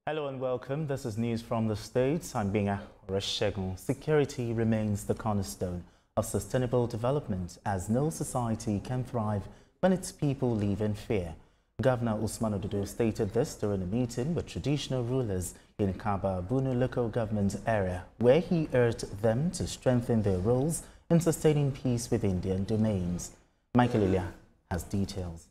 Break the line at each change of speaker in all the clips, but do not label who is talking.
Hello and welcome. This is news from the States. I'm Binga Reshegun. Security remains the cornerstone of sustainable development as no society can thrive when its people live in fear. Governor Usman Ododo stated this during a meeting with traditional rulers in Kaba Bunu local government area, where he urged them to strengthen their roles in sustaining peace with Indian domains. Michael Ilya has details.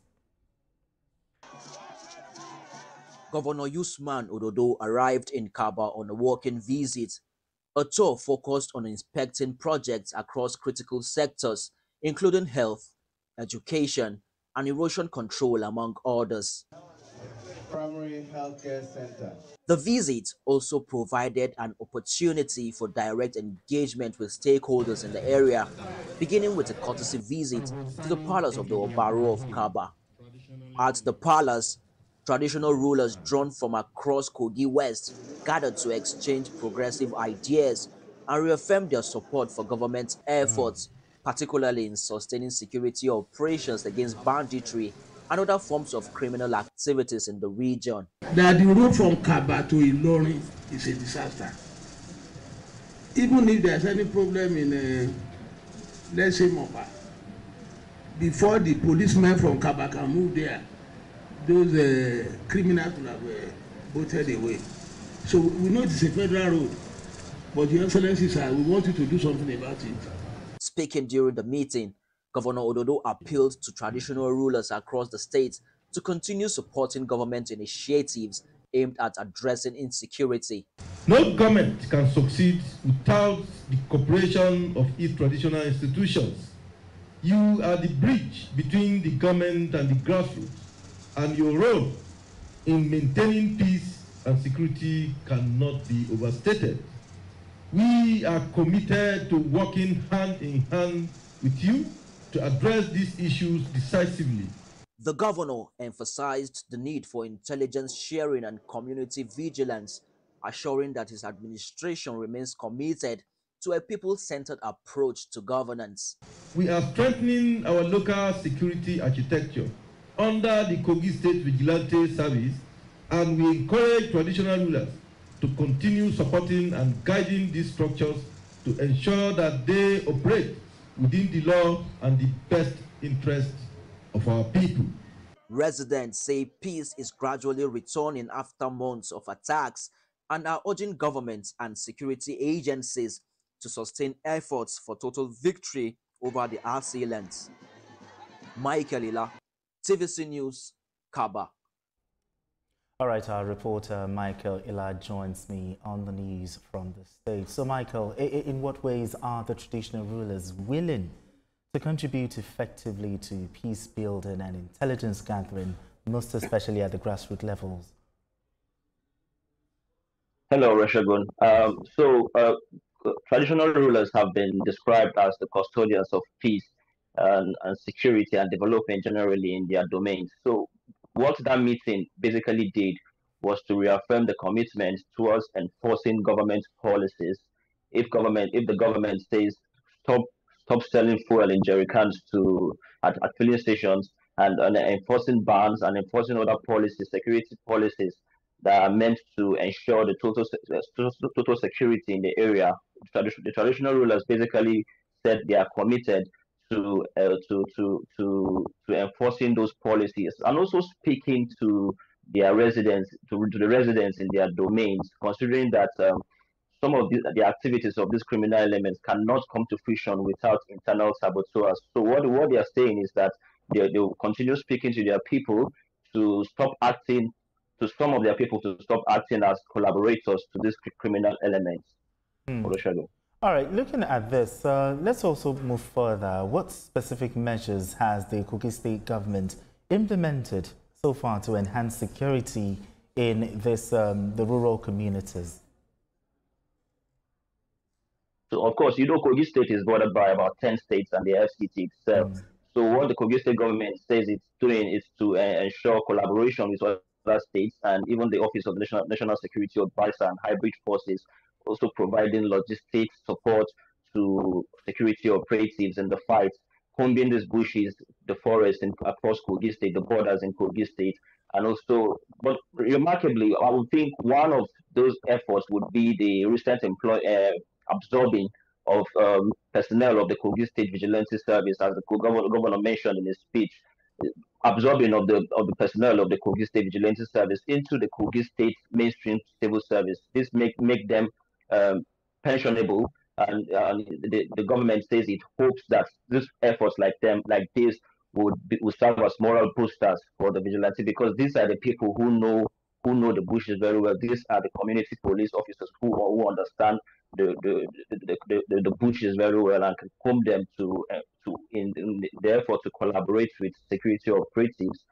Governor Usman Ododo arrived in Kaba on a working visit. A tour focused on inspecting projects across critical sectors, including health, education, and erosion control, among others.
Primary Healthcare Center.
The visit also provided an opportunity for direct engagement with stakeholders in the area, beginning with a courtesy visit to the palace of the Obaro of Kaba. At the palace, traditional rulers drawn from across Kogi West gathered to exchange progressive ideas and reaffirm their support for government efforts, particularly in sustaining security operations against banditry and other forms of criminal activities in the region.
That the road from Kaba to Ilorin is a disaster. Even if there's any problem in, let's say, Moba, before the policemen from Kaba can move there, those criminals will have bolted away. So we know it's a federal road, but Your Excellency, sir, we want you to do something about it.
Speaking during the meeting, Governor Ododo appealed to traditional rulers across the state to continue supporting government initiatives aimed at addressing insecurity.
No government can succeed without the cooperation of its traditional institutions. You are the bridge between the government and the grassroots, and your role in maintaining peace and security cannot be overstated. We are committed to working hand in hand with you to address these issues decisively.
The governor emphasized the need for intelligence sharing and community vigilance, assuring that his administration remains committed to a people-centered approach to governance.
We are strengthening our local security architecture under the Kogi State Vigilante Service, and we encourage traditional rulers to continue supporting and guiding these structures to ensure that they operate within the law and the best interests of our people.
Residents say peace is gradually returning after months of attacks and are urging governments and security agencies to sustain efforts for total victory over the assailants. Michael Ila, TVC News, Kaba.
All right, our reporter Michael Ila joins me on the news from the States. So Michael, in what ways are the traditional rulers willing to contribute effectively to peace building and intelligence gathering, most especially at the grassroots levels?
Hello, Reshegun. Traditional rulers have been described as the custodians of peace and security and development generally in their domains. So what that meeting basically did was to reaffirm the commitment towards enforcing government policies. If the government says stop selling fuel in jerry cans at filling stations, and enforcing bans and enforcing other policies, security policies that are meant to ensure the total security in the area. The traditional rulers basically said they are committed to enforcing those policies and also speaking to their residents, to the residents in their domains, considering that some of the activities of these criminal elements cannot come to fruition without internal saboteurs. So what they are saying is that they will continue speaking to their people to stop acting, to some of their people to stop acting as collaborators to these criminal elements.
All right, looking at this, let's also move further. What specific measures has the Kogi State government implemented so far to enhance security in the rural communities?
So, of course, Kogi State is bordered by about 10 states and the FCT itself. So what the Kogi State government says it's doing is to ensure collaboration with other states and even the Office of National Security Advisor and hybrid forces, also providing logistics support to security operatives in the fight, combing these bushes, the forests across Kogi State, the borders in Kogi State, And also, but remarkably, I would think one of those efforts would be the recent absorbing of personnel of the Kogi State Vigilante Service, as the governor mentioned in his speech, absorbing of the personnel of the Kogi State Vigilante Service into the Kogi State mainstream civil service. This make them pensionable, and the government says it hopes that these efforts like this would serve as moral boosters for the vigilante, because these are the people who know the bushes very well. These are the community police officers who understand the bushes very well and can comb them in the effort to collaborate with security operatives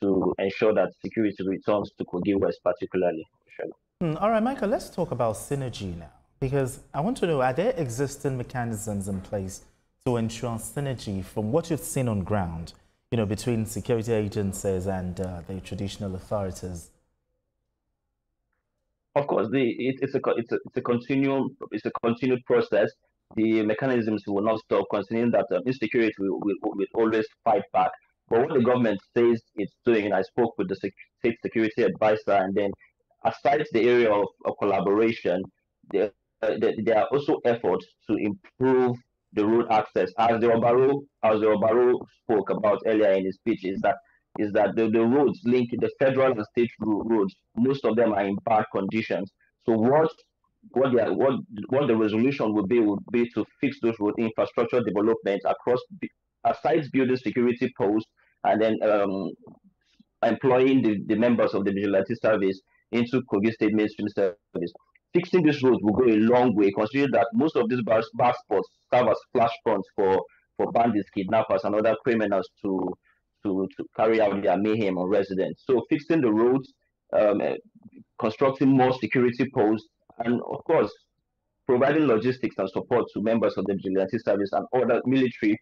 to ensure that security returns to Kogi West particularly.
All right, Michael, let's talk about synergy now, because I want to know, are there existing mechanisms in place to ensure synergy from what you've seen on ground, between security agencies and the traditional authorities?
Of course, it's a continued process. The mechanisms will not stop, considering that insecurity will always fight back. But what the government says it's doing, and I spoke with the state security advisor, and then aside the area of collaboration, there are also efforts to improve the road access. As the Obaro spoke about earlier in his speech, is that the roads linking the federal and state roads, most of them are in bad conditions. So what the resolution would be to fix those road infrastructure development across, aside building security posts, and then employing the members of the vigilante service into Kogi State mainstream service. Fixing these roads will go a long way, considering that most of these bar spots serve as flashpoints for bandits, kidnappers, and other criminals to carry out their mayhem on residents. So fixing the roads, constructing more security posts, and of course, providing logistics and support to members of the vigilante service and other military,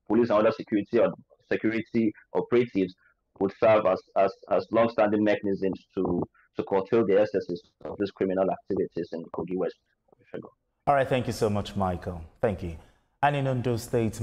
police, and other security operatives would serve as long-standing mechanisms to curtail the excesses of these criminal activities in Kogi West.
All right, thank you so much, Michael. Thank you. And in Ondo State,